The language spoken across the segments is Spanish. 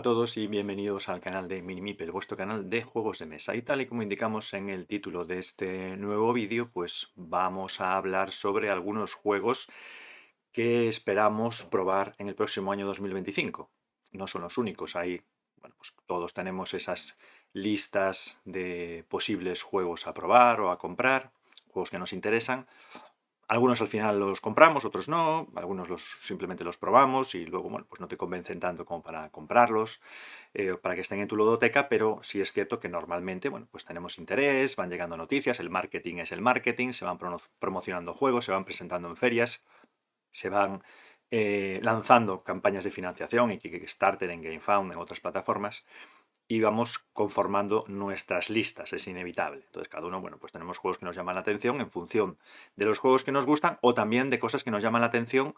Hola a todos y bienvenidos al canal de Minimipel, vuestro canal de juegos de mesa. Y tal y como indicamos en el título de este nuevo vídeo, pues vamos a hablar sobre algunos juegos que esperamos probar en el próximo año 2025. No son los únicos, bueno, pues todos tenemos esas listas de posibles juegos a probar o a comprar, juegos que nos interesan. Algunos al final los compramos, otros no, algunos simplemente los probamos y luego, bueno, pues no te convencen tanto como para comprarlos, para que estén en tu ludoteca, pero sí es cierto que normalmente, bueno, pues tenemos interés, van llegando noticias, el marketing es el marketing, se van promocionando juegos, se van presentando en ferias, se van lanzando campañas de financiación en Kickstarter, en GameFound, en otras plataformas, y vamos conformando nuestras listas, es inevitable. Entonces cada uno, bueno, pues tenemos juegos que nos llaman la atención en función de los juegos que nos gustan o también de cosas que nos llaman la atención,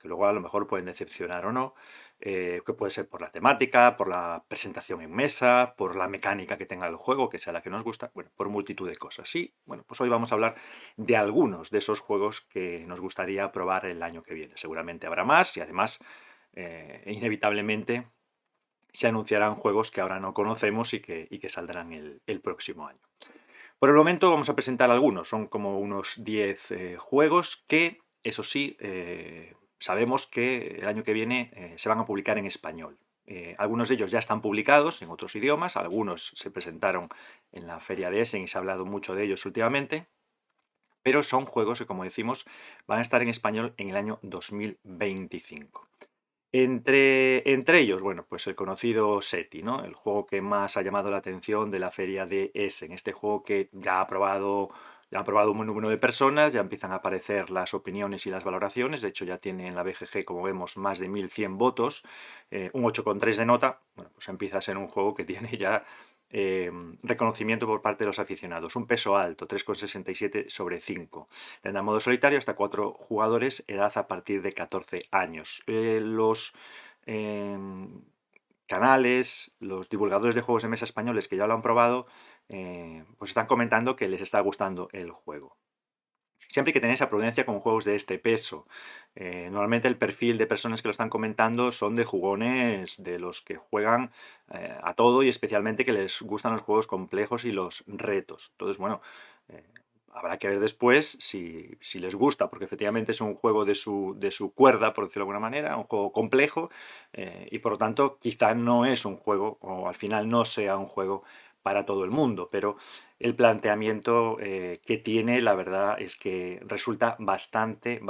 que luego a lo mejor pueden decepcionar o no, que puede ser por la temática, por la presentación en mesa, por la mecánica que tenga el juego, que sea la que nos gusta, bueno, por multitud de cosas. Y bueno, pues hoy vamos a hablar de algunos de esos juegos que nos gustaría probar el año que viene. Seguramente habrá más y además, inevitablemente, se anunciarán juegos que ahora no conocemos y que saldrán el próximo año. Por el momento vamos a presentar algunos, son como unos 10 juegos que, eso sí, sabemos que el año que viene se van a publicar en español. Algunos de ellos ya están publicados en otros idiomas, algunos se presentaron en la feria de Essen y se ha hablado mucho de ellos últimamente, pero son juegos que, como decimos, van a estar en español en el año 2025. Entre ellos, bueno, pues el conocido SETI, ¿no? El juego que más ha llamado la atención de la feria de Essen. Este juego que ya ha probado un buen número de personas, ya empiezan a aparecer las opiniones y las valoraciones. De hecho, ya tiene en la BGG, como vemos, más de 1100 votos, un 8,3 de nota. Bueno, pues empieza a ser un juego que tiene ya reconocimiento por parte de los aficionados. Un peso alto, 3,67 sobre 5. Tendrá modo solitario hasta 4 jugadores, edad a partir de 14 años. Los canales, los divulgadores de juegos de mesa españoles que ya lo han probado, pues están comentando que les está gustando el juego. Siempre hay que tener esa prudencia con juegos de este peso. Normalmente el perfil de personas que lo están comentando son de jugones, de los que juegan a todo y especialmente que les gustan los juegos complejos y los retos. Entonces, bueno, eh, habrá que ver después si les gusta, porque efectivamente es un juego de su cuerda, por decirlo de alguna manera, un juego complejo, y por lo tanto quizá no es un juego, o al final no sea un juego para todo el mundo, pero el planteamiento que tiene, la verdad, es que resulta bastante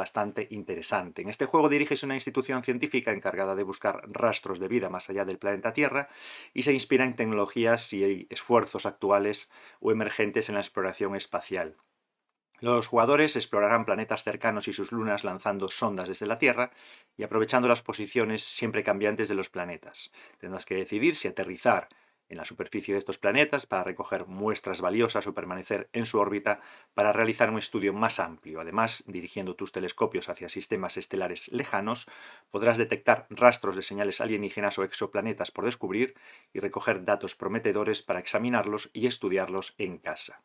interesante. En este juego diriges una institución científica encargada de buscar rastros de vida más allá del planeta Tierra y se inspira en tecnologías y esfuerzos actuales o emergentes en la exploración espacial. Los jugadores explorarán planetas cercanos y sus lunas lanzando sondas desde la Tierra y aprovechando las posiciones siempre cambiantes de los planetas. Tendrás que decidir si aterrizar en la superficie de estos planetas para recoger muestras valiosas o permanecer en su órbita para realizar un estudio más amplio. Además, dirigiendo tus telescopios hacia sistemas estelares lejanos, podrás detectar rastros de señales alienígenas o exoplanetas por descubrir y recoger datos prometedores para examinarlos y estudiarlos en casa.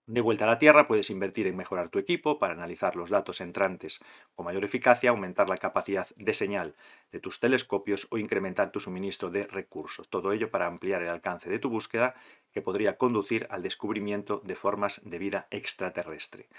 De vuelta a la Tierra, puedes invertir en mejorar tu equipo para analizar los datos entrantes con mayor eficacia, aumentar la capacidad de señal de tus telescopios o incrementar tu suministro de recursos. Todo ello para ampliar el alcance de tu búsqueda, que podría conducir al descubrimiento de formas de vida extraterrestre.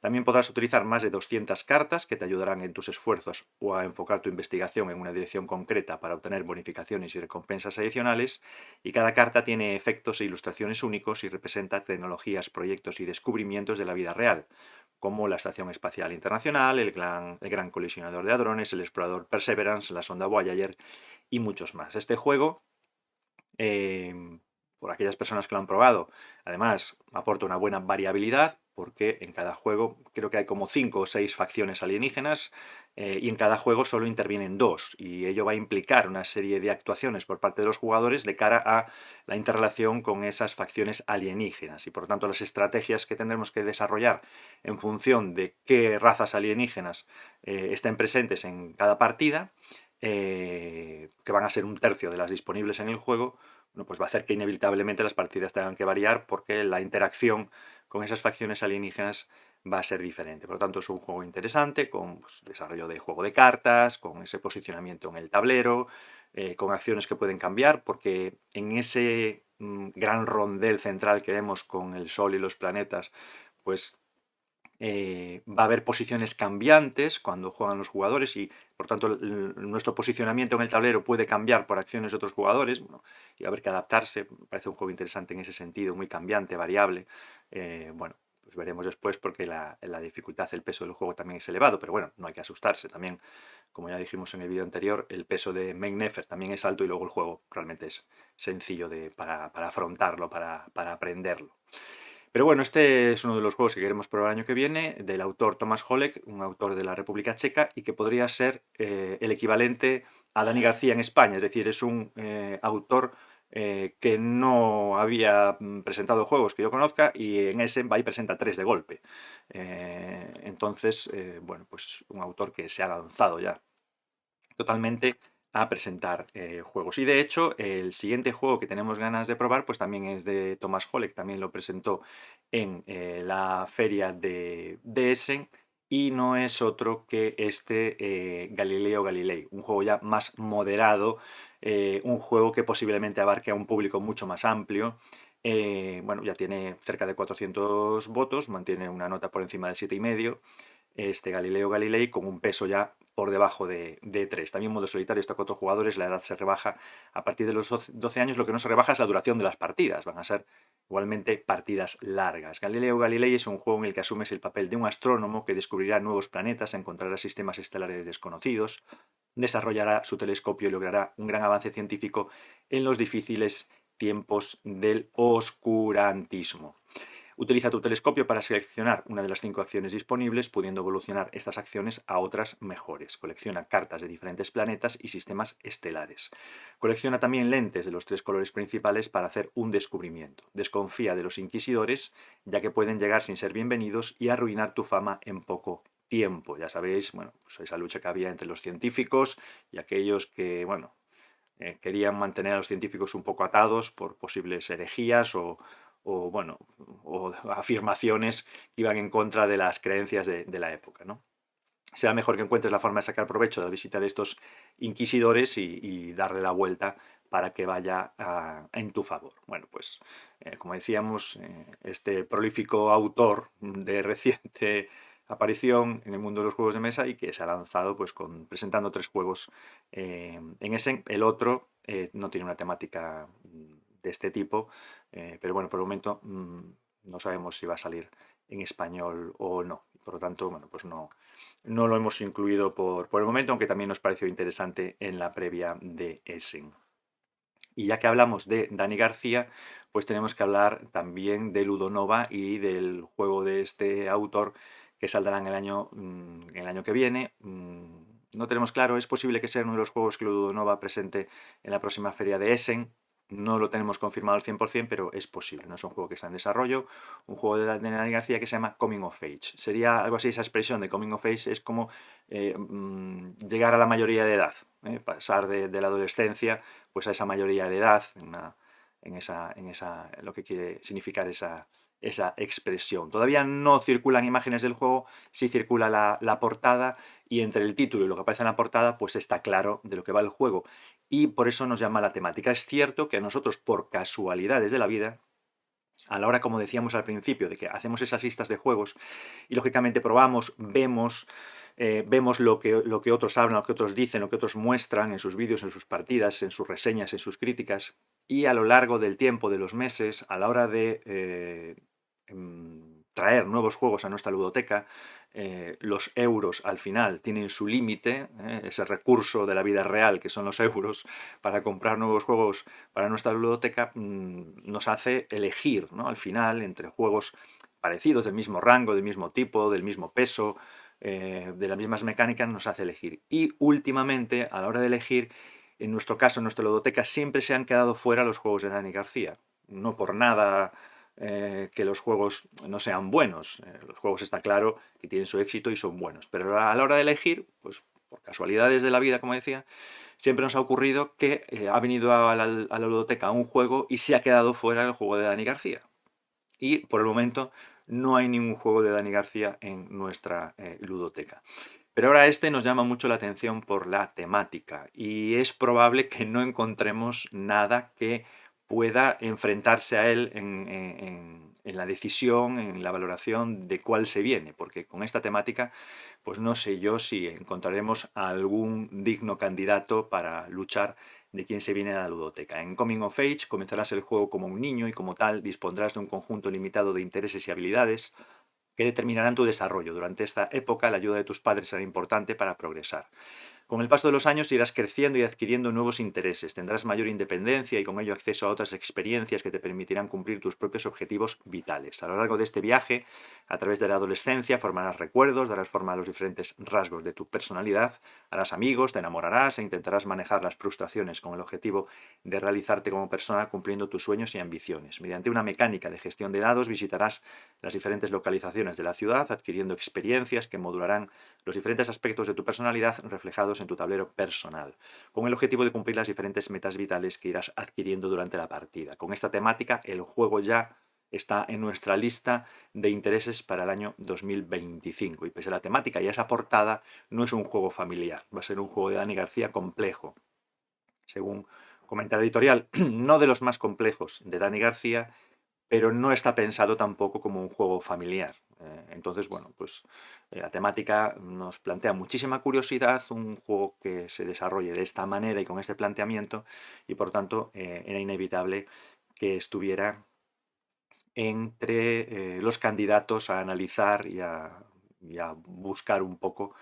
También podrás utilizar más de 200 cartas que te ayudarán en tus esfuerzos o a enfocar tu investigación en una dirección concreta para obtener bonificaciones y recompensas adicionales, y cada carta tiene efectos e ilustraciones únicos y representa tecnologías, proyectos y descubrimientos de la vida real, como la Estación Espacial Internacional, el Gran Colisionador de Hadrones, el explorador Perseverance, la sonda Voyager y muchos más. Este juego, por aquellas personas que lo han probado, además aporta una buena variabilidad, porque en cada juego creo que hay como 5 o 6 facciones alienígenas, y en cada juego solo intervienen 2, y ello va a implicar una serie de actuaciones por parte de los jugadores de cara a la interrelación con esas facciones alienígenas, y por lo tanto las estrategias que tendremos que desarrollar en función de qué razas alienígenas estén presentes en cada partida, que van a ser un tercio de las disponibles en el juego, bueno, pues va a hacer que inevitablemente las partidas tengan que variar, porque la interacción con esas facciones alienígenas va a ser diferente. Por lo tanto, es un juego interesante, con, pues, desarrollo de juego de cartas, con ese posicionamiento en el tablero, con acciones que pueden cambiar, porque en ese gran rondel central que vemos con el Sol y los planetas, pues va a haber posiciones cambiantes cuando juegan los jugadores y por tanto nuestro posicionamiento en el tablero puede cambiar por acciones de otros jugadores, bueno, y va a haber que adaptarse. Me parece un juego interesante en ese sentido, muy cambiante, variable. Bueno, pues veremos después porque la dificultad, el peso del juego también es elevado, pero bueno, no hay que asustarse. También, como ya dijimos en el vídeo anterior, el peso de Main Nefer también es alto y luego el juego realmente es sencillo para afrontarlo, para aprenderlo. Pero bueno, este es uno de los juegos que queremos probar el año que viene, del autor Tomáš Holek, un autor de la República Checa, y que podría ser el equivalente a Dani García en España. Es decir, es un autor que no había presentado juegos que yo conozca y en ese va y presenta 3 de golpe. Entonces, bueno, pues un autor que se ha lanzado ya totalmente a presentar juegos. Y de hecho, el siguiente juego que tenemos ganas de probar, pues también es de Tomáš Holek, también lo presentó en la feria de Essen, y no es otro que este Galileo Galilei, un juego ya más moderado, un juego que posiblemente abarque a un público mucho más amplio. Bueno, ya tiene cerca de 400 votos, mantiene una nota por encima del 7,5, este Galileo Galilei, con un peso ya por debajo de 3. También modo solitario está 4 jugadores, la edad se rebaja a partir de los 12 años, lo que no se rebaja es la duración de las partidas, van a ser igualmente partidas largas. Galileo Galilei es un juego en el que asumes el papel de un astrónomo que descubrirá nuevos planetas, encontrará sistemas estelares desconocidos, desarrollará su telescopio y logrará un gran avance científico en los difíciles tiempos del oscurantismo. Utiliza tu telescopio para seleccionar una de las 5 acciones disponibles, pudiendo evolucionar estas acciones a otras mejores. Colecciona cartas de diferentes planetas y sistemas estelares. Colecciona también lentes de los 3 colores principales para hacer un descubrimiento. Desconfía de los inquisidores, ya que pueden llegar sin ser bienvenidos y arruinar tu fama en poco tiempo. Ya sabéis, bueno, pues esa lucha que había entre los científicos y aquellos que, bueno, querían mantener a los científicos un poco atados por posibles herejías bueno, o afirmaciones que iban en contra de las creencias de la época, ¿no? Será mejor que encuentres la forma de sacar provecho de la visita de estos inquisidores y darle la vuelta para que vaya en tu favor. Bueno, pues como decíamos, este prolífico autor de reciente aparición en el mundo de los juegos de mesa y que se ha lanzado pues presentando 3 juegos en Essen. El otro no tiene una temática de este tipo, pero bueno, por el momento no sabemos si va a salir en español o no. Por lo tanto, bueno, pues no lo hemos incluido por el momento, aunque también nos pareció interesante en la previa de Essen. Y ya que hablamos de Dani García, pues tenemos que hablar también de Ludonova y del juego de este autor que saldrá en el año que viene. No tenemos claro, es posible que sea uno de los juegos que Ludonova presente en la próxima feria de Essen. No lo tenemos confirmado al 100%, pero es posible. No es un juego que está en desarrollo. Un juego de Dani García que se llama Coming of Age. Sería algo así, esa expresión de Coming of Age es como llegar a la mayoría de edad, pasar de la adolescencia pues a esa mayoría de edad, lo que quiere significar esa expresión. Todavía no circulan imágenes del juego, sí circula la portada, y entre el título y lo que aparece en la portada pues está claro de lo que va el juego, y por eso nos llama la temática. Es cierto que a nosotros, por casualidades de la vida, a la hora, como decíamos al principio, de que hacemos esas listas de juegos y lógicamente probamos, vemos lo que otros hablan, lo que otros dicen, lo que otros muestran en sus vídeos, en sus partidas, en sus reseñas, en sus críticas, y a lo largo del tiempo, de los meses, a la hora de traer nuevos juegos a nuestra ludoteca, los euros al final tienen su límite, ese recurso de la vida real que son los euros para comprar nuevos juegos para nuestra ludoteca, nos hace elegir, ¿no?, al final entre juegos parecidos, del mismo rango, del mismo tipo, del mismo peso, de las mismas mecánicas, nos hace elegir. Y últimamente, a la hora de elegir, en nuestro caso, en nuestra ludoteca, siempre se han quedado fuera los juegos de Dani García. No por nada que los juegos no sean buenos. Los juegos está claro que tienen su éxito y son buenos. Pero a la hora de elegir, pues por casualidades de la vida, como decía, siempre nos ha ocurrido que ha venido a la ludoteca un juego y se ha quedado fuera el juego de Dani García. Y por el momento no hay ningún juego de Dani García en nuestra ludoteca. Pero ahora este nos llama mucho la atención por la temática y es probable que no encontremos nada que pueda enfrentarse a él en la decisión, en la valoración de cuál se viene, porque con esta temática, pues no sé yo si encontraremos algún digno candidato para luchar de quién se viene a la ludoteca. En Coming of Age comenzarás el juego como un niño y como tal dispondrás de un conjunto limitado de intereses y habilidades que determinarán tu desarrollo. Durante esta época, la ayuda de tus padres será importante para progresar. Con el paso de los años irás creciendo y adquiriendo nuevos intereses, tendrás mayor independencia y con ello acceso a otras experiencias que te permitirán cumplir tus propios objetivos vitales. A lo largo de este viaje, a través de la adolescencia, formarás recuerdos, darás forma a los diferentes rasgos de tu personalidad, harás amigos, te enamorarás e intentarás manejar las frustraciones con el objetivo de realizarte como persona cumpliendo tus sueños y ambiciones. Mediante una mecánica de gestión de dados visitarás las diferentes localizaciones de la ciudad, adquiriendo experiencias que modularán los diferentes aspectos de tu personalidad reflejados en tu tablero personal, con el objetivo de cumplir las diferentes metas vitales que irás adquiriendo durante la partida. Con esta temática, el juego ya está en nuestra lista de intereses para el año 2025. Y pese a la temática y a esa portada, no es un juego familiar. Va a ser un juego de Dani García complejo, según comenta la editorial, no de los más complejos de Dani García, pero no está pensado tampoco como un juego familiar. Entonces, bueno, pues la temática nos plantea muchísima curiosidad, un juego que se desarrolle de esta manera y con este planteamiento, y por tanto era inevitable que estuviera entre los candidatos a analizar y a buscar un poco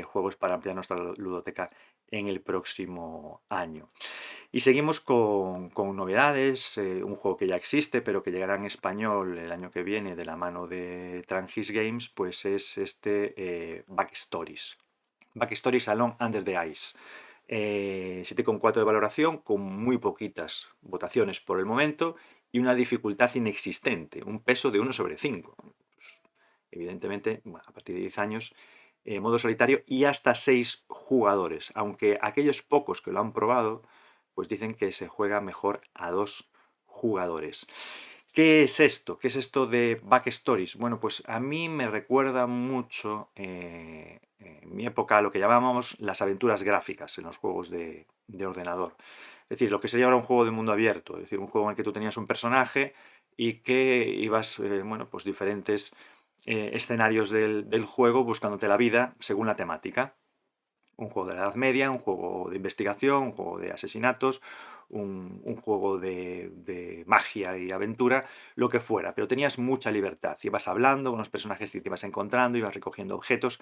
juegos para ampliar nuestra ludoteca en el próximo año. Y seguimos con novedades, un juego que ya existe, pero que llegará en español el año que viene de la mano de Trangis Games, pues es este Backstories. Backstories Alone Under the Ice. 7,4 de valoración, con muy poquitas votaciones por el momento y una dificultad inexistente, un peso de 1/5. Pues, evidentemente, bueno, a partir de 10 años, modo solitario y hasta 6 jugadores, aunque aquellos pocos que lo han probado, pues dicen que se juega mejor a 2 jugadores. ¿Qué es esto? ¿Qué es esto de Backstories? Bueno, pues a mí me recuerda mucho en mi época a lo que llamábamos las aventuras gráficas en los juegos de ordenador. Es decir, lo que sería ahora un juego de mundo abierto, es decir, un juego en el que tú tenías un personaje y que ibas, bueno, pues diferentes escenarios del juego buscándote la vida según la temática. Un juego de la Edad Media, un juego de investigación, un juego de asesinatos, un juego de magia y aventura, lo que fuera, pero tenías mucha libertad. Ibas hablando con los personajes que te ibas encontrando, ibas recogiendo objetos,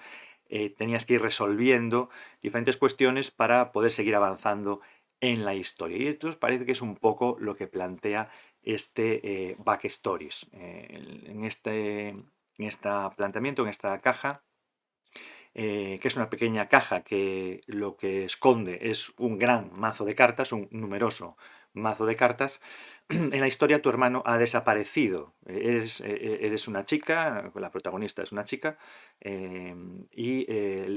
tenías que ir resolviendo diferentes cuestiones para poder seguir avanzando en la historia. Y esto parece que es un poco lo que plantea este Backstories. En este planteamiento, en esta caja, que es una pequeña caja que lo que esconde es un gran mazo de cartas, un numeroso mazo de cartas. En la historia tu hermano ha desaparecido. Eres una chica, la protagonista es una chica, y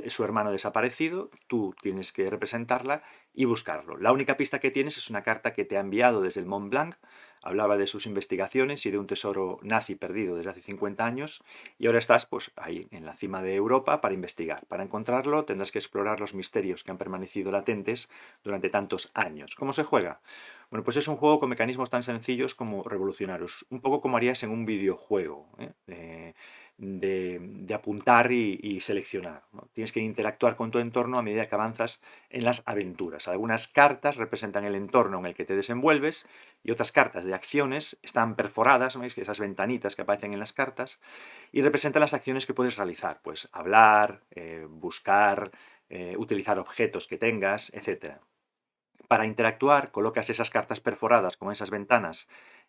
su hermano ha desaparecido, tú tienes que representarla y buscarlo. La única pista que tienes es una carta que te ha enviado desde el Mont Blanc, hablaba de sus investigaciones y de un tesoro nazi perdido desde hace 50 años, y ahora estás pues ahí en la cima de Europa para investigar. Para encontrarlo tendrás que explorar los misterios que han permanecido latentes durante tantos años. ¿Cómo se juega? Bueno, pues es un juego con mecanismos tan sencillos como revolucionarios, un poco como harías en un videojuego, de apuntar y seleccionar, ¿no? Tienes que interactuar con tu entorno a medida que avanzas en las aventuras. Algunas cartas representan el entorno en el que te desenvuelves y otras cartas de acciones están perforadas, ¿veis? Que esas ventanitas que aparecen en las cartas, y representan las acciones que puedes realizar, pues hablar, buscar, utilizar objetos que tengas, etc. Para interactuar, colocas esas cartas perforadas con esas ventanas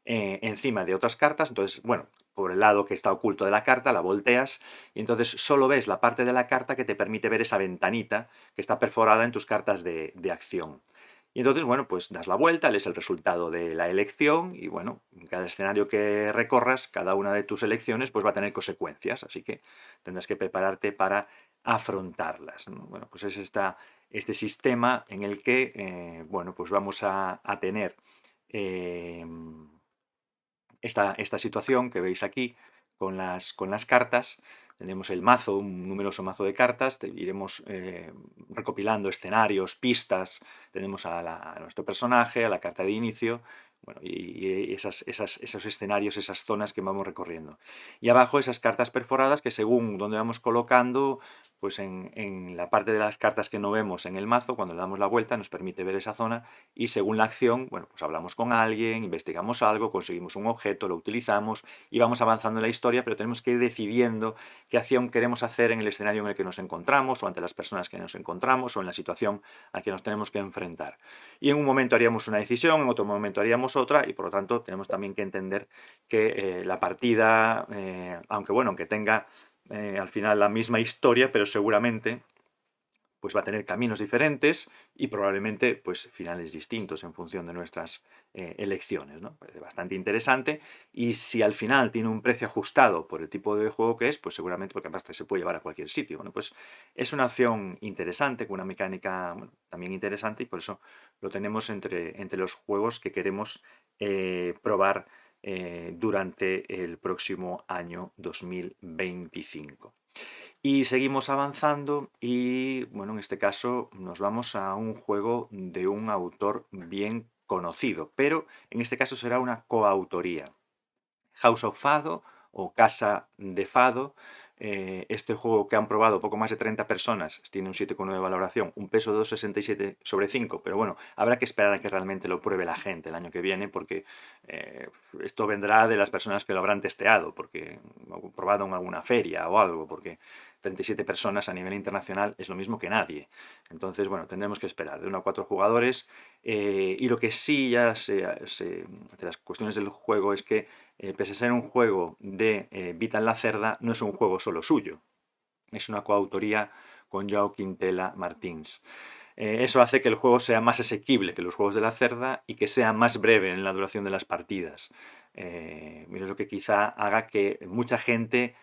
encima de otras cartas, entonces, bueno, por el lado que está oculto de la carta, la volteas y entonces solo ves la parte de la carta que te permite ver esa ventanita que está perforada en tus cartas de acción. Y entonces, bueno, pues das la vuelta, lees el resultado de la elección y, bueno, en cada escenario que recorras, cada una de tus elecciones, pues va a tener consecuencias, así que tendrás que prepararte para afrontarlas, ¿no? Bueno, pues es este sistema en el que, bueno, pues vamos a tener eh, esta situación que veis aquí con las cartas, Tenemos el mazo, un numeroso mazo de cartas, iremos recopilando escenarios, pistas, tenemos a nuestro personaje, a la carta de inicio, bueno, y esos escenarios, esas zonas que vamos recorriendo. Y abajo esas cartas perforadas que según donde vamos colocando, pues en la parte de las cartas que no vemos en el mazo, cuando le damos la vuelta nos permite ver esa zona y según la acción, bueno, pues hablamos con alguien, investigamos algo, conseguimos un objeto, lo utilizamos y vamos avanzando en la historia, pero tenemos que ir decidiendo qué acción queremos hacer en el escenario en el que nos encontramos o ante las personas que nos encontramos o en la situación a la que nos tenemos que enfrentar. Y en un momento haríamos una decisión, en otro momento haríamos otra y por lo tanto tenemos también que entender que la partida, aunque bueno, aunque tenga al final la misma historia, pero seguramente pues va a tener caminos diferentes y probablemente pues finales distintos en función de nuestras elecciones, ¿no? Parece bastante interesante y si al final tiene un precio ajustado por el tipo de juego que es, pues seguramente porque además se puede llevar a cualquier sitio. Bueno, pues es una opción interesante, con una mecánica bueno, también interesante y por eso lo tenemos entre los juegos que queremos probar durante el próximo año 2025. Y seguimos avanzando y, bueno, en este caso nos vamos a un juego de un autor bien conocido, pero en este caso será una coautoría. House of Fado o Casa de Fado, este juego que han probado poco más de 30 personas, tiene un 7,9 de valoración, un peso de 2,67 sobre 5, pero bueno, habrá que esperar a que realmente lo pruebe la gente el año que viene, porque esto vendrá de las personas que lo habrán testeado, porque probado en alguna feria o algo, porque 37 personas a nivel internacional es lo mismo que nadie. Entonces, bueno, tendremos que esperar de 1 a 4 jugadores. Y lo que sí ya de las cuestiones del juego es que, pese a ser un juego de Vital Lacerda, no es un juego solo suyo. Es una coautoría con Joao Quintela Martins. Eso hace que el juego sea más asequible que los juegos de la Cerda y que sea más breve en la duración de las partidas. Es lo que quizá haga que mucha gente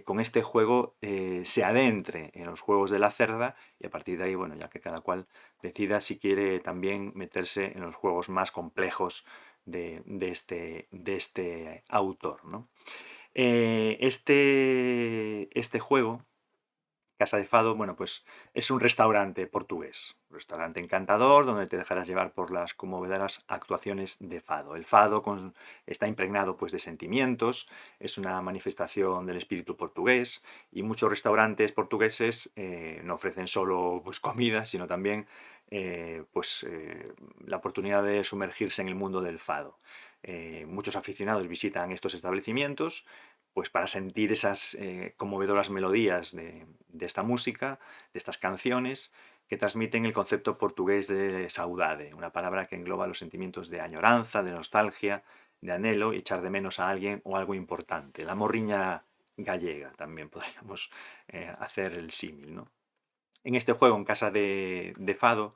con este juego se adentre en los juegos de la Cerda y a partir de ahí, bueno, ya que cada cual decida si quiere también meterse en los juegos más complejos de este autor, ¿no? Este juego Casa de Fado, bueno, pues es un restaurante portugués, un restaurante encantador donde te dejarás llevar por las conmovedoras actuaciones de fado. El fado está impregnado pues de sentimientos, es una manifestación del espíritu portugués y muchos restaurantes portugueses no ofrecen solo pues comida, sino también la oportunidad de sumergirse en el mundo del fado. Muchos aficionados visitan estos establecimientos pues para sentir esas conmovedoras melodías de esta música, de estas canciones, que transmiten el concepto portugués de saudade, una palabra que engloba los sentimientos de añoranza, de nostalgia, de anhelo y echar de menos a alguien o algo importante. La morriña gallega también podríamos hacer el símil, ¿no? En este juego, en Casa de Fado,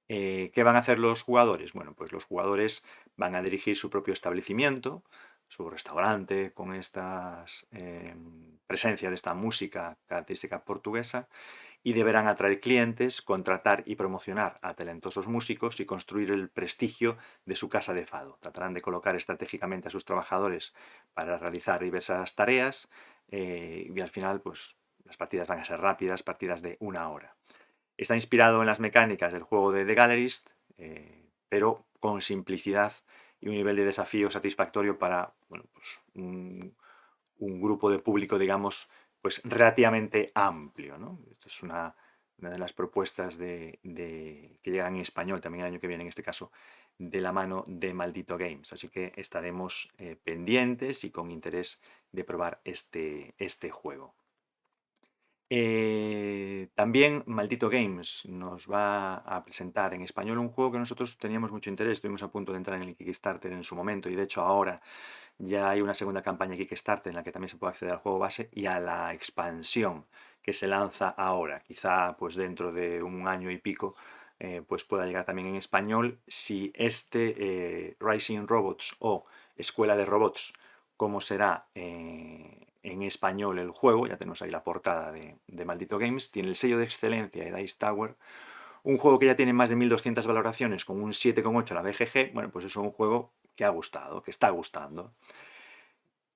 ¿qué van a hacer los jugadores? Bueno, pues los jugadores van a dirigir su propio establecimiento, su restaurante con esta presencia de esta música característica portuguesa y deberán atraer clientes, contratar y promocionar a talentosos músicos y construir el prestigio de su casa de fado. Tratarán de colocar estratégicamente a sus trabajadores para realizar diversas tareas y al final pues las partidas van a ser rápidas, partidas de 1 hora. Está inspirado en las mecánicas del juego de The Gallerist, pero con simplicidad y un nivel de desafío satisfactorio para bueno, pues un grupo de público, digamos, pues relativamente amplio, ¿no? Esto es una de las propuestas que llegan en español también el año que viene, en este caso, de la mano de Maldito Games. Así que estaremos pendientes y con interés de probar este juego. También Maldito Games nos va a presentar en español un juego que nosotros teníamos mucho interés, estuvimos a punto de entrar en el Kickstarter en su momento y de hecho ahora ya hay una segunda campaña Kickstarter en la que también se puede acceder al juego base y a la expansión que se lanza ahora, quizá pues dentro de un año y pico pues pueda llegar también en español si Rising Robots o Escuela de Robots, como será en español el juego, ya tenemos ahí la portada de Maldito Games, tiene el sello de excelencia de Dice Tower, un juego que ya tiene más de 1200 valoraciones con un 7,8 a la BGG, bueno, pues es un juego que ha gustado, que está gustando.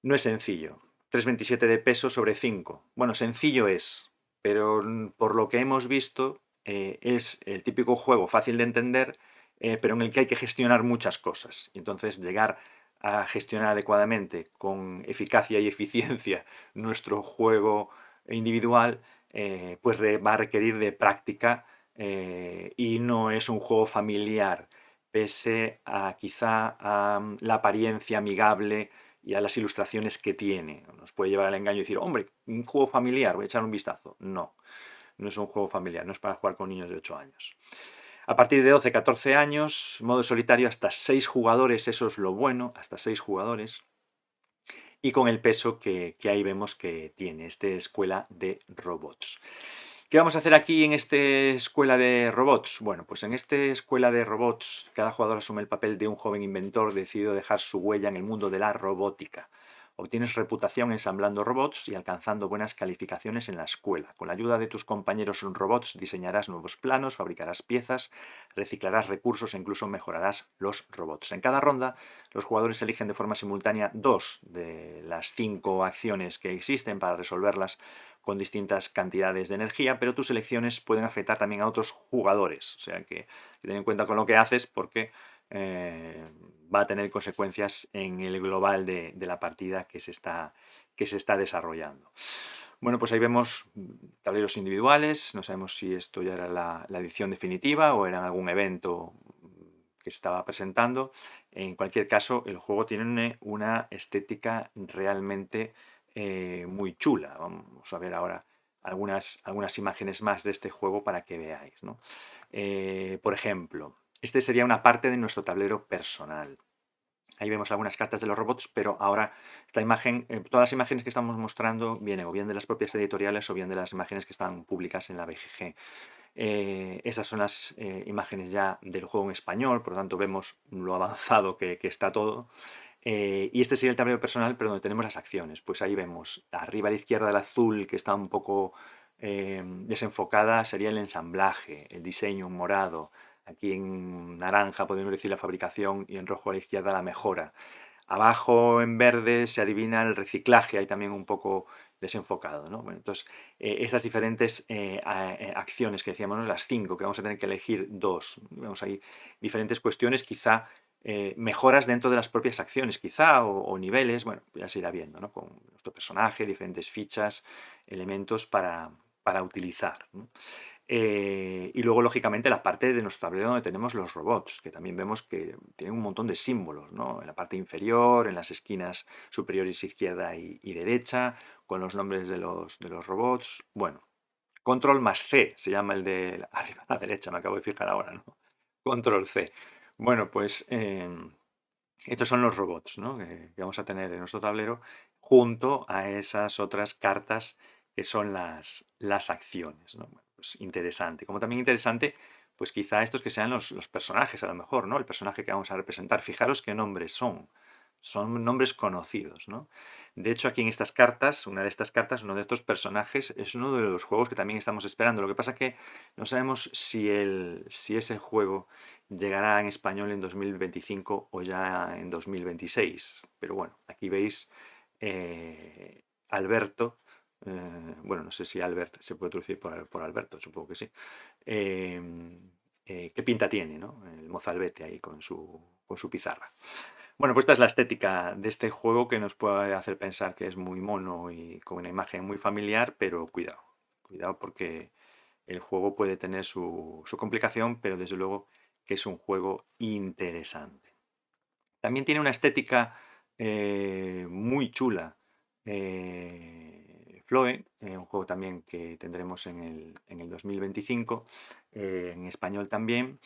No es sencillo. 3,27 de peso sobre 5. Bueno, sencillo es, pero por lo que hemos visto es el típico juego fácil de entender, pero en el que hay que gestionar muchas cosas. Y entonces llegar a gestionar adecuadamente, con eficacia y eficiencia, nuestro juego individual, pues va a requerir de práctica y no es un juego familiar, pese a quizá a la apariencia amigable y a las ilustraciones que tiene. Nos puede llevar al engaño y decir, hombre, un juego familiar, voy a echar un vistazo. No, no es un juego familiar, no es para jugar con niños de 8 años. A partir de 12, 14 años, modo solitario hasta 6 jugadores, eso es lo bueno, hasta 6 jugadores. Y con el peso que ahí vemos que tiene, escuela de robots. ¿Qué vamos a hacer aquí en esta escuela de robots? Bueno, pues en esta escuela de robots, cada jugador asume el papel de un joven inventor decidido dejar su huella en el mundo de la robótica. Obtienes reputación ensamblando robots y alcanzando buenas calificaciones en la escuela. Con la ayuda de tus compañeros robots diseñarás nuevos planos, fabricarás piezas, reciclarás recursos e incluso mejorarás los robots. En cada ronda, los jugadores eligen de forma simultánea 2 de las 5 acciones que existen para resolverlas con distintas cantidades de energía, pero tus elecciones pueden afectar también a otros jugadores. O sea que ten en cuenta con lo que haces porque va a tener consecuencias en el global de la partida que se está desarrollando. Bueno, pues ahí vemos tableros individuales, no sabemos si esto ya era la edición definitiva o era algún evento que se estaba presentando. En cualquier caso, el juego tiene una estética realmente muy chula. Vamos a ver ahora algunas imágenes más de este juego para que veáis, ¿no? Por ejemplo, este sería una parte de nuestro tablero personal. Ahí vemos algunas cartas de los robots, pero ahora esta imagen, todas las imágenes que estamos mostrando vienen o bien de las propias editoriales o bien de las imágenes que están públicas en la BGG. Estas son las imágenes ya del juego en español, por lo tanto vemos lo avanzado que está todo. Y este sería el tablero personal, pero donde tenemos las acciones. Pues ahí vemos arriba a la izquierda del azul, que está un poco desenfocada, sería el ensamblaje, el diseño en morado. Aquí en naranja podemos decir la fabricación y en rojo a la izquierda la mejora. Abajo en verde se adivina el reciclaje, hay también un poco desenfocado, ¿no? Bueno, entonces, estas diferentes acciones que decíamos, ¿no? Las 5, que vamos a tener que elegir 2. Vemos ahí diferentes cuestiones, quizá mejoras dentro de las propias acciones, quizá, o niveles, bueno, ya se irá viendo, ¿no? Con nuestro personaje, diferentes fichas, elementos para utilizar, ¿no? Y luego, lógicamente, la parte de nuestro tablero donde tenemos los robots, que también vemos que tienen un montón de símbolos, ¿no? En la parte inferior, en las esquinas superiores izquierda y derecha, con los nombres de los robots. Bueno, control más C se llama el de arriba a la derecha, me acabo de fijar ahora, ¿no? Control C. Bueno, pues estos son los robots, ¿no? que vamos a tener en nuestro tablero junto a esas otras cartas que son las acciones, ¿no? Bueno, pues interesante. Como también interesante, pues quizá estos que sean los personajes, a lo mejor, ¿no? El personaje que vamos a representar. Fijaros qué nombres son. Son nombres conocidos, ¿no? De hecho, aquí en estas cartas, una de estas cartas, uno de estos personajes, es uno de los juegos que también estamos esperando. Lo que pasa es que no sabemos si ese juego llegará en español en 2025 o ya en 2026. Pero bueno, aquí veis Alberto. Bueno, no sé si Albert se puede traducir por Alberto, supongo que sí. ¿Qué pinta tiene, ¿no? El mozalbete ahí con su pizarra. Bueno, pues esta es la estética de este juego que nos puede hacer pensar que es muy mono y con una imagen muy familiar, pero cuidado, cuidado porque el juego puede tener su complicación, pero desde luego que es un juego interesante. También tiene una estética muy chula. Floe, un juego también que tendremos en el 2025, en español también.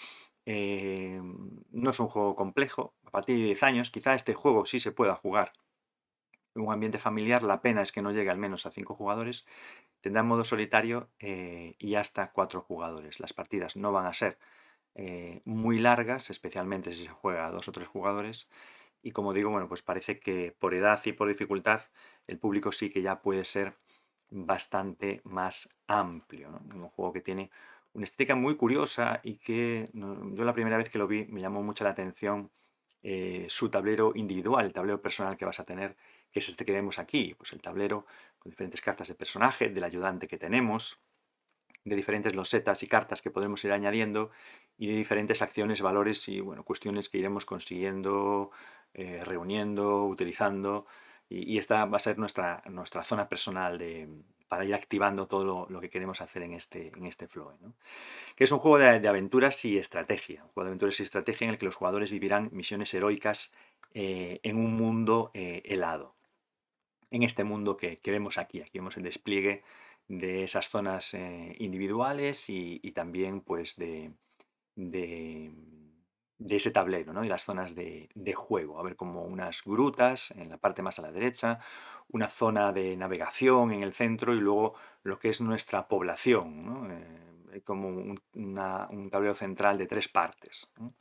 No es un juego complejo, a partir de 10 años, quizá este juego sí se pueda jugar en un ambiente familiar, la pena es que no llegue al menos a 5 jugadores, tendrá modo solitario y hasta 4 jugadores. Las partidas no van a ser muy largas, especialmente si se juega a 2 o 3 jugadores, y como digo, bueno, pues parece que por edad y por dificultad el público sí que ya puede ser bastante más amplio, ¿no? Un juego que tiene una estética muy curiosa y que yo la primera vez que lo vi me llamó mucho la atención su tablero individual, el tablero personal que vas a tener, que es este que vemos aquí, pues el tablero con diferentes cartas de personaje, del ayudante que tenemos, de diferentes losetas y cartas que podremos ir añadiendo y de diferentes acciones, valores y bueno, cuestiones que iremos consiguiendo, reuniendo, utilizando y esta va a ser nuestra zona personal para ir activando todo lo que queremos hacer en este flow, ¿no? Que es un juego de aventuras y estrategia, un juego de aventuras y estrategia en el que los jugadores vivirán misiones heroicas en un mundo helado. En este mundo que vemos aquí vemos el despliegue de esas zonas individuales y también pues de, de ese tablero, ¿no? Y las zonas de juego. A ver, como unas grutas en la parte más a la derecha, una zona de navegación en el centro y luego lo que es nuestra población, ¿no? Como un tablero central de 3 partes, ¿no?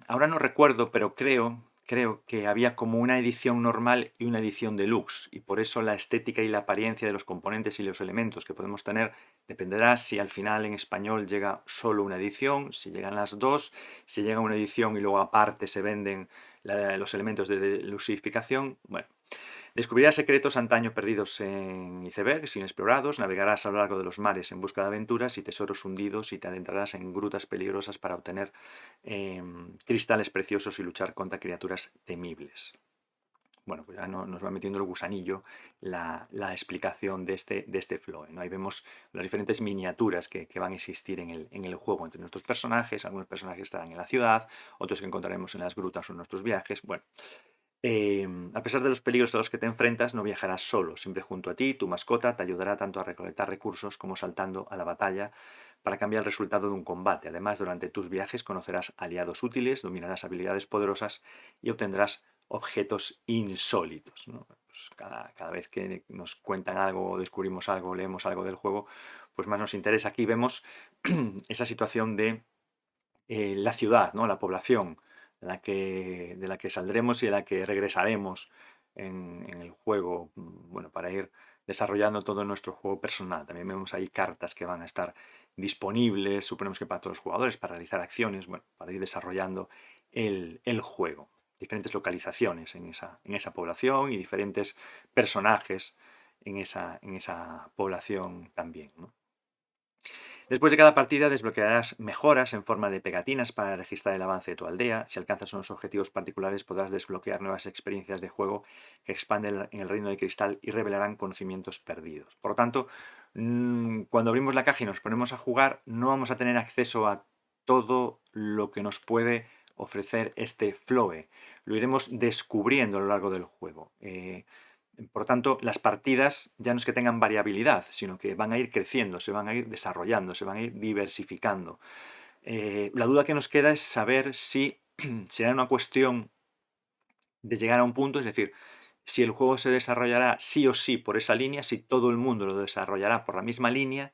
Ahora no recuerdo, pero creo que había como una edición normal y una edición deluxe, y por eso la estética y la apariencia de los componentes y los elementos que podemos tener dependerá si al final en español llega solo una edición, si llegan las dos, si llega una edición y luego aparte se venden los elementos de deluxificación. Bueno, descubrirás secretos antaño perdidos en icebergs inexplorados, navegarás a lo largo de los mares en busca de aventuras y tesoros hundidos y te adentrarás en grutas peligrosas para obtener cristales preciosos y luchar contra criaturas temibles. Bueno, pues ya nos va metiendo el gusanillo la explicación de este flow, ¿no? Ahí vemos las diferentes miniaturas que van a existir en el juego entre nuestros personajes. Algunos personajes estarán en la ciudad, otros que encontraremos en las grutas o en nuestros viajes. Bueno, a pesar de los peligros a los que te enfrentas, no viajarás solo. Siempre junto a ti, tu mascota te ayudará tanto a recolectar recursos como saltando a la batalla para cambiar el resultado de un combate. Además, durante tus viajes conocerás aliados útiles, dominarás habilidades poderosas y obtendrás objetos insólitos, ¿no? Pues cada vez que nos cuentan algo, descubrimos algo, leemos algo del juego, pues más nos interesa. Aquí vemos esa situación de la ciudad, ¿no? La población de la que saldremos y de la que regresaremos en el juego, bueno, para ir desarrollando todo nuestro juego personal. También vemos ahí cartas que van a estar disponibles, suponemos que para todos los jugadores, para realizar acciones, bueno, para ir desarrollando el juego. Diferentes localizaciones en esa población y diferentes personajes en esa población también, ¿no? Después de cada partida desbloquearás mejoras en forma de pegatinas para registrar el avance de tu aldea. Si alcanzas unos objetivos particulares podrás desbloquear nuevas experiencias de juego que expanden en el reino de cristal y revelarán conocimientos perdidos. Por lo tanto, cuando abrimos la caja y nos ponemos a jugar, no vamos a tener acceso a todo lo que nos puede ofrecer este Floe. Lo iremos descubriendo a lo largo del juego. Por lo tanto, las partidas ya no es que tengan variabilidad, sino que van a ir creciendo, se van a ir desarrollando, se van a ir diversificando. La duda que nos queda es saber si será una cuestión de llegar a un punto, es decir, si el juego se desarrollará sí o sí por esa línea, si todo el mundo lo desarrollará por la misma línea,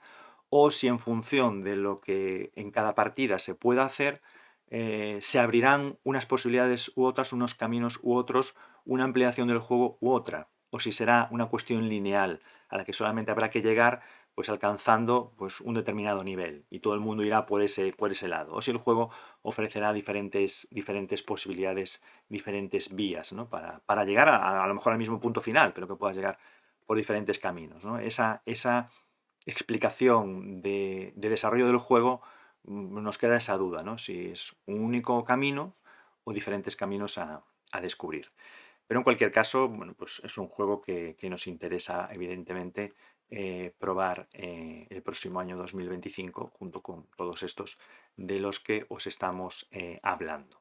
o si en función de lo que en cada partida se pueda hacer, se abrirán unas posibilidades u otras, unos caminos u otros, una ampliación del juego u otra, o si será una cuestión lineal a la que solamente habrá que llegar pues alcanzando pues, un determinado nivel y todo el mundo irá por ese lado, o si el juego ofrecerá diferentes posibilidades, diferentes vías, ¿no? para llegar a lo mejor al mismo punto final, pero que puedas llegar por diferentes caminos, ¿no? Esa explicación de desarrollo del juego nos queda esa duda, ¿no? Si es un único camino o diferentes caminos a descubrir. Pero en cualquier caso, bueno, pues es un juego que nos interesa evidentemente probar el próximo año 2025 junto con todos estos de los que os estamos hablando.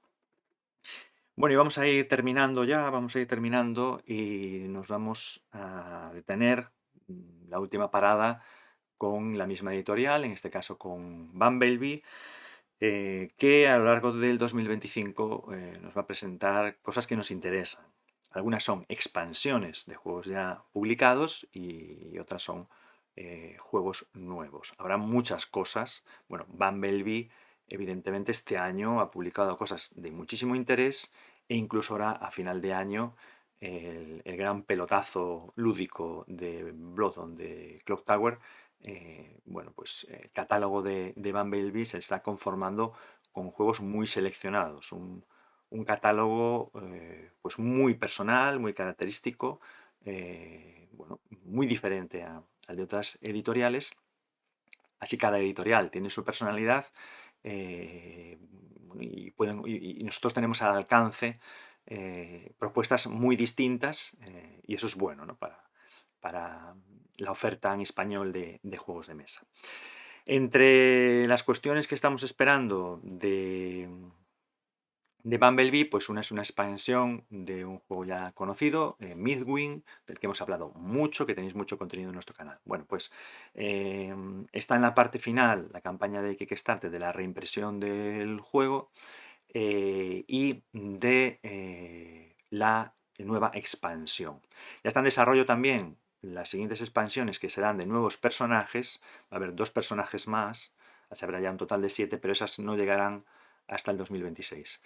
Bueno, y vamos a ir terminando ya, vamos a ir terminando y nos vamos a detener la última parada con la misma editorial, en este caso con Bumblebee, que a lo largo del 2025 nos va a presentar cosas que nos interesan. Algunas son expansiones de juegos ya publicados y otras son juegos nuevos. Habrá muchas cosas. Bueno, Bumblebee evidentemente este año ha publicado cosas de muchísimo interés e incluso ahora a final de año el gran pelotazo lúdico de Bloodborne de Clock Tower, bueno, pues el catálogo de Bumblebee se está conformando con juegos muy seleccionados, un un catálogo pues muy personal, muy característico, bueno, muy diferente al de otras editoriales. Así cada editorial tiene su personalidad y nosotros tenemos al alcance propuestas muy distintas y eso es bueno, ¿no? para la oferta en español de juegos de mesa. Entre las cuestiones que estamos esperando de Bumblebee, pues una es una expansión de un juego ya conocido, Midwing, del que hemos hablado mucho, que tenéis mucho contenido en nuestro canal. Bueno, pues está en la parte final la campaña de Kickstarter de la reimpresión del juego y de la nueva expansión. Ya está en desarrollo también las siguientes expansiones, que serán de nuevos personajes. Va a haber 2 personajes más, se habrá ya un total de 7, pero esas no llegarán hasta el 2026.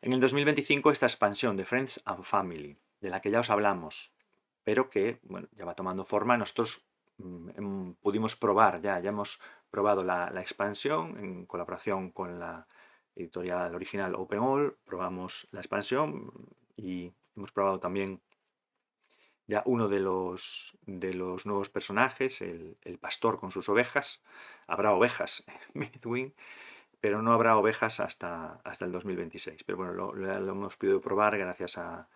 En el 2025 esta expansión de Friends and Family, de la que ya os hablamos, pero que bueno, ya va tomando forma. Nosotros pudimos probar, ya hemos probado la expansión en colaboración con la editorial original OpenAll, probamos la expansión y hemos probado también ya uno de los nuevos personajes, el pastor con sus ovejas. Habrá ovejas en Midwing, pero no habrá ovejas hasta el 2026. Pero bueno, lo hemos podido probar gracias a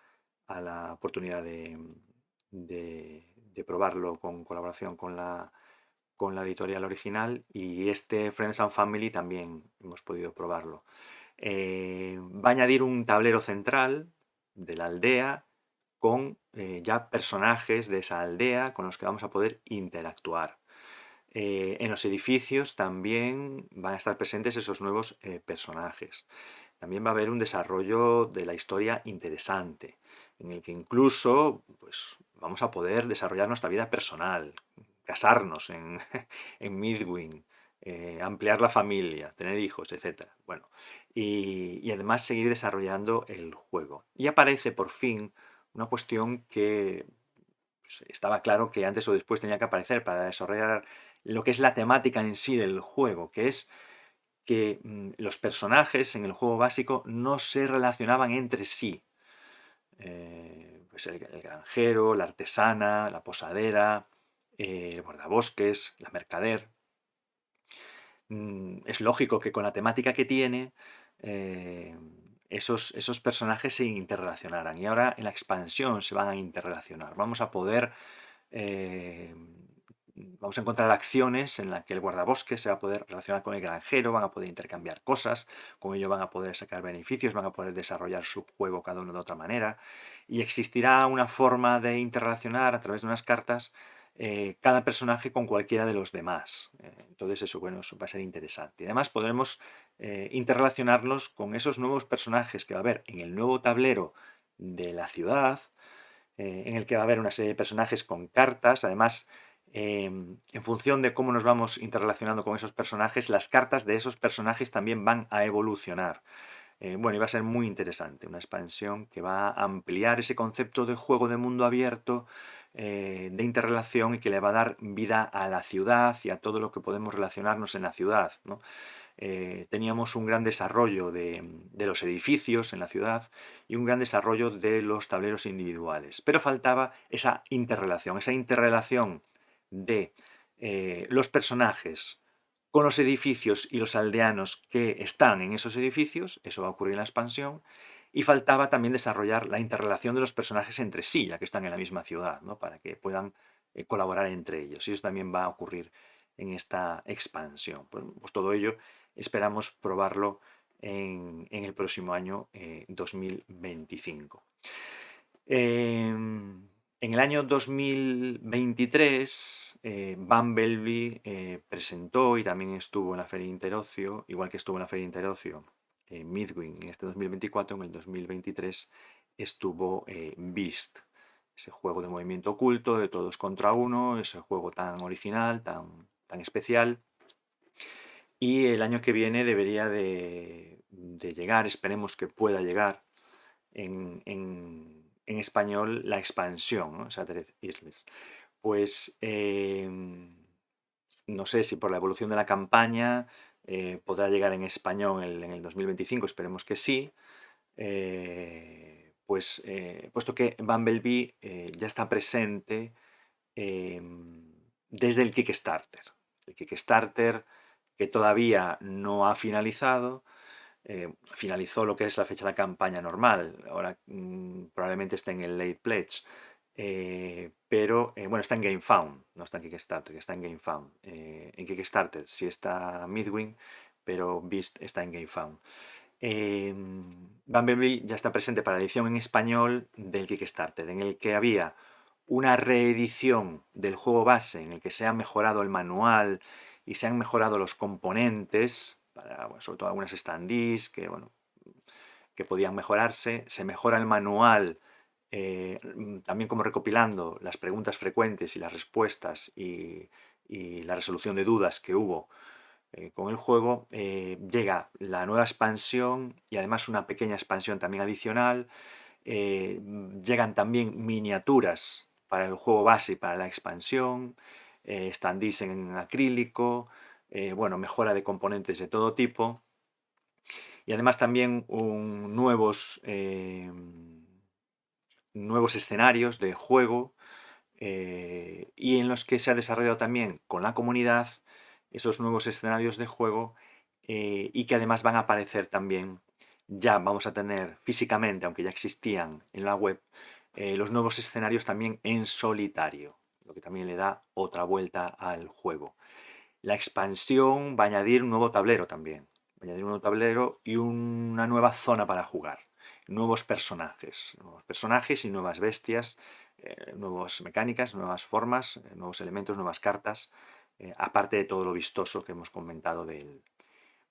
la oportunidad de probarlo con colaboración con la editorial original, y este Friends and Family también hemos podido probarlo. Va a añadir un tablero central de la aldea con ya personajes de esa aldea con los que vamos a poder interactuar. En los edificios también van a estar presentes esos nuevos personajes. También va a haber un desarrollo de la historia interesante, en el que incluso pues, vamos a poder desarrollar nuestra vida personal, casarnos en, en Midwing, ampliar la familia, tener hijos, etc. Bueno, y además seguir desarrollando el juego. Y aparece por fin una cuestión que pues, estaba claro que antes o después tenía que aparecer para desarrollar lo que es la temática en sí del juego, que es que los personajes en el juego básico no se relacionaban entre sí. Pues el granjero, la artesana, la posadera, el guardabosques, la mercader. Es lógico que con la temática que tiene, esos personajes se interrelacionaran. Y ahora en la expansión se van a interrelacionar. Vamos a poder vamos a encontrar acciones en las que el guardabosques se va a poder relacionar con el granjero, van a poder intercambiar cosas, con ello van a poder sacar beneficios, van a poder desarrollar su juego cada uno de otra manera, y existirá una forma de interrelacionar a través de unas cartas cada personaje con cualquiera de los demás. Entonces eso, bueno, eso va a ser interesante. Y además podremos interrelacionarlos con esos nuevos personajes que va a haber en el nuevo tablero de la ciudad, en el que va a haber una serie de personajes con cartas. Además, en función de cómo nos vamos interrelacionando con esos personajes, las cartas de esos personajes también van a evolucionar. Bueno, y va a ser muy interesante, una expansión que va a ampliar ese concepto de juego de mundo abierto, de interrelación, y que le va a dar vida a la ciudad y a todo lo que podemos relacionarnos en la ciudad, ¿no? Teníamos un gran desarrollo de los edificios en la ciudad y un gran desarrollo de los tableros individuales, pero faltaba esa interrelación de los personajes con los edificios y los aldeanos que están en esos edificios. Eso va a ocurrir en la expansión. Y faltaba también desarrollar la interrelación de los personajes entre sí, ya que están en la misma ciudad, ¿no? Para que puedan colaborar entre ellos. Y eso también va a ocurrir en esta expansión. Pues todo ello esperamos probarlo en el próximo año 2025. En el año 2023, Bumblebee presentó y también estuvo en la Feria Interocio, igual que estuvo en la Feria Interocio en Midwing en este 2024, en el 2023 estuvo Beast, ese juego de movimiento oculto, de todos contra uno, ese juego tan original, tan especial. Y el año que viene debería de llegar, esperemos que pueda llegar en español, la expansión, ¿no? Shattered Isles. Pues no sé si por la evolución de la campaña podrá llegar en español en el 2025, esperemos que sí. puesto que Bumblebee ya está presente desde el Kickstarter. El Kickstarter, que todavía no ha finalizado, finalizó lo que es la fecha de la campaña normal. Ahora probablemente esté en el Late Pledge. Pero bueno, está en GameFound, no está en Kickstarter, que está en GameFound. En Kickstarter sí está Midwing, pero Beast está en GameFound. Bumblebee ya está presente para la edición en español del Kickstarter, en el que había una reedición del juego base, en el que se ha mejorado el manual y se han mejorado los componentes, sobre todo algunas standees que podían mejorarse. Se mejora el manual, también como recopilando las preguntas frecuentes y las respuestas y la resolución de dudas que hubo con el juego. Llega la nueva expansión y además una pequeña expansión también adicional. Llegan también miniaturas para el juego base y para la expansión, standees en acrílico, bueno, mejora de componentes de todo tipo. Y además también nuevos escenarios de juego, y en los que se ha desarrollado también con la comunidad esos nuevos escenarios de juego, y que además van a aparecer también, ya vamos a tener físicamente, aunque ya existían en la web, los nuevos escenarios también en solitario, lo que también le da otra vuelta al juego. La expansión va a añadir un nuevo tablero también, va a añadir un nuevo tablero y una nueva zona para jugar, nuevos personajes y nuevas bestias, nuevas mecánicas, nuevas formas, nuevos elementos, nuevas cartas, aparte de todo lo vistoso que hemos comentado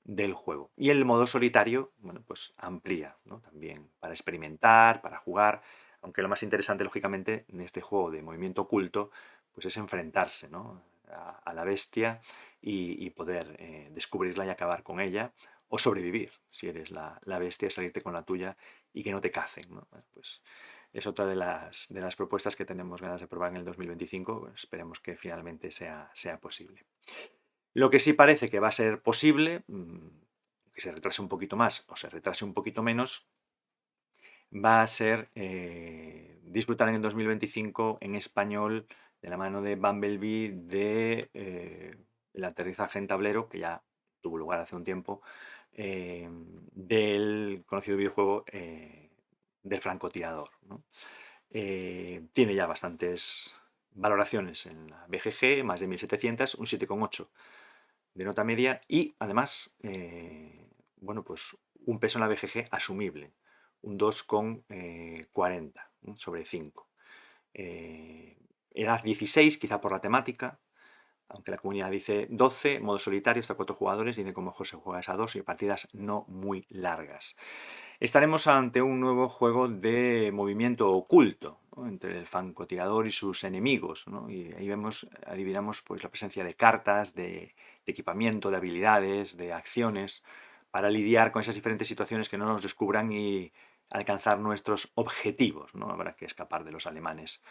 del juego. Y el modo solitario, bueno, pues amplía, ¿no? También para experimentar, para jugar, aunque lo más interesante, lógicamente, en este juego de movimiento oculto, pues es enfrentarse, ¿no?, a la bestia y poder descubrirla y acabar con ella, o sobrevivir, si eres la bestia, salirte con la tuya y que no te cacen, ¿no? Pues es otra de las propuestas que tenemos ganas de probar en el 2025. Pues esperemos que finalmente sea posible. Lo que sí parece que va a ser posible, que se retrase un poquito más o se retrase un poquito menos, va a ser disfrutar en el 2025 en español, de la mano de Bumblebee, de el aterrizaje en tablero, que ya tuvo lugar hace un tiempo, del conocido videojuego del francotirador, ¿no? Tiene ya bastantes valoraciones en la BGG, más de 1700, un 7,8 de nota media, y además, bueno, pues un peso en la BGG asumible, un 2,40 sobre 5. Edad 16, quizá por la temática, aunque la comunidad dice 12, modo solitario, hasta 4 jugadores, dice que mejor se juega a 2 y partidas no muy largas. Estaremos ante un nuevo juego de movimiento oculto, ¿no?, entre el francotirador y sus enemigos, ¿no? Y ahí adivinamos pues, la presencia de cartas, de equipamiento, de habilidades, de acciones, para lidiar con esas diferentes situaciones que no nos descubran y alcanzar nuestros objetivos, ¿no? Habrá que escapar de los alemanes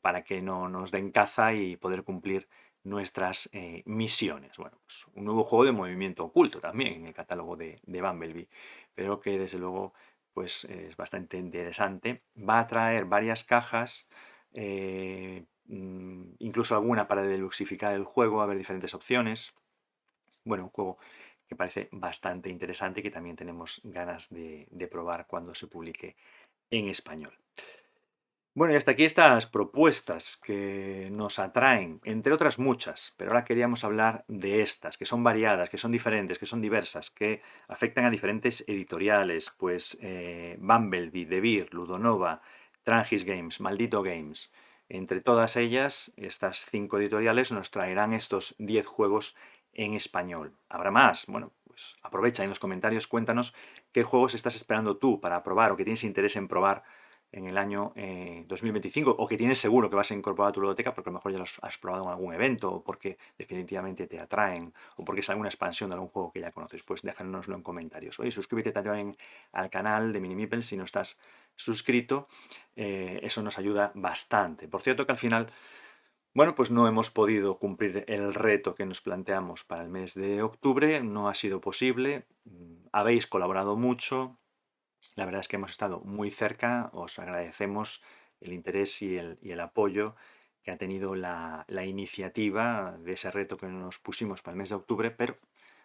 para que no nos den caza y poder cumplir nuestras misiones. Bueno, pues un nuevo juego de movimiento oculto también en el catálogo de Bumblebee, pero que desde luego pues es bastante interesante. Va a traer varias cajas, incluso alguna para deluxificar el juego, va a haber diferentes opciones. Bueno, un juego que parece bastante interesante y que también tenemos ganas de probar cuando se publique en español. Bueno, y hasta aquí estas propuestas que nos atraen, entre otras muchas, pero ahora queríamos hablar de estas, que son variadas, que son diferentes, que son diversas, que afectan a diferentes editoriales, pues Bumblebee, The Beer, Ludonova, Trangis Games, Maldito Games. Entre todas ellas, estas 5 editoriales nos traerán estos 10 juegos en español. ¿Habrá más? Bueno, pues aprovecha en los comentarios, cuéntanos qué juegos estás esperando tú para probar o que tienes interés en probar en el año 2025, o que tienes seguro que vas a incorporar a tu ludoteca porque a lo mejor ya los has probado en algún evento, o porque definitivamente te atraen, o porque es alguna expansión de algún juego que ya conoces. Pues déjanoslo en comentarios. Oye, suscríbete también al canal de Minimipel si no estás suscrito, eso nos ayuda bastante. Por cierto que al final, bueno, pues no hemos podido cumplir el reto que nos planteamos para el mes de octubre, no ha sido posible, habéis colaborado mucho, La verdad es que hemos estado muy cerca, os agradecemos el interés y el apoyo que ha tenido la iniciativa de ese reto que nos pusimos para el mes de octubre, pero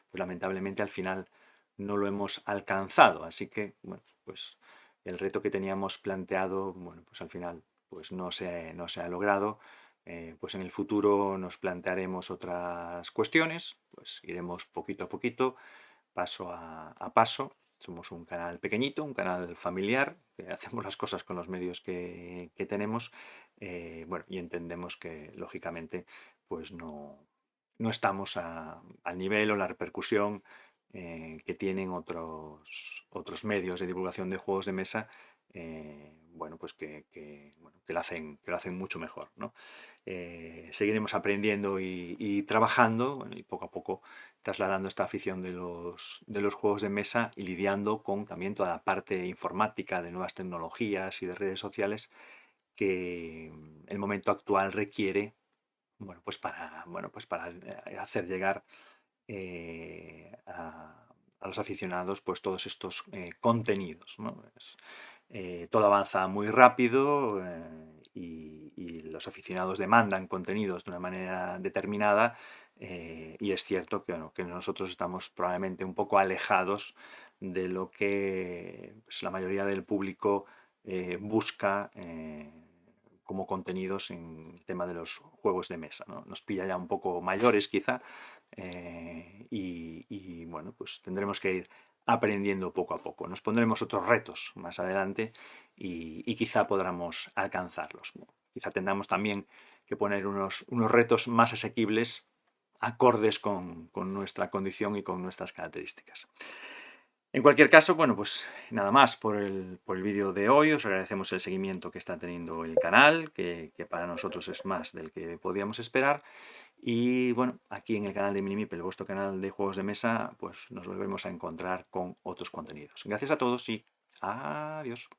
pues, lamentablemente al final no lo hemos alcanzado. Así que, bueno, pues el reto que teníamos planteado, bueno, pues al final pues no se ha logrado. Pues en el futuro nos plantearemos otras cuestiones, pues iremos poquito a poquito, paso a paso. Somos un canal pequeñito, un canal familiar, que hacemos las cosas con los medios que tenemos, bueno, y entendemos que, lógicamente, pues no estamos al nivel o la repercusión que tienen otros medios de divulgación de juegos de mesa, bueno, pues bueno, que lo hacen mucho mejor, ¿no? Seguiremos aprendiendo y trabajando, bueno, y poco a poco trasladando esta afición de los juegos de mesa y lidiando con también toda la parte informática, de nuevas tecnologías y de redes sociales que el momento actual requiere, bueno, pues para hacer llegar a los aficionados pues todos estos contenidos, ¿no? Todo avanza muy rápido y los aficionados demandan contenidos de una manera determinada, y es cierto que, bueno, que nosotros estamos probablemente un poco alejados de lo que pues, la mayoría del público busca como contenidos en el tema de los juegos de mesa, ¿no? Nos pilla ya un poco mayores quizá, y bueno, pues tendremos que ir aprendiendo poco a poco. Nos pondremos otros retos más adelante y quizá podamos alcanzarlos. Quizá tengamos también que poner unos retos más asequibles, acordes con nuestra condición y con nuestras características. En cualquier caso, bueno, pues nada más por el vídeo de hoy. Os agradecemos el seguimiento que está teniendo el canal, que para nosotros es más del que podíamos esperar. Y bueno, aquí en el canal de Minimipel, vuestro canal de juegos de mesa, pues nos volvemos a encontrar con otros contenidos. Gracias a todos y adiós.